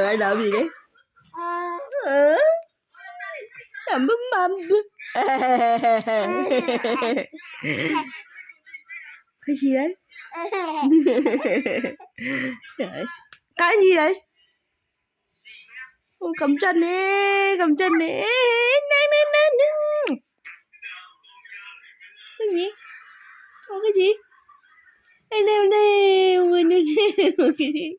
Anh làm gì đấy? Bấm bấm. Cái gì đấy? Cái gì đấy? Cầm chân đi, cầm chân đi. Cái gì? Có cái gì? Anh nêu nêu cái gì?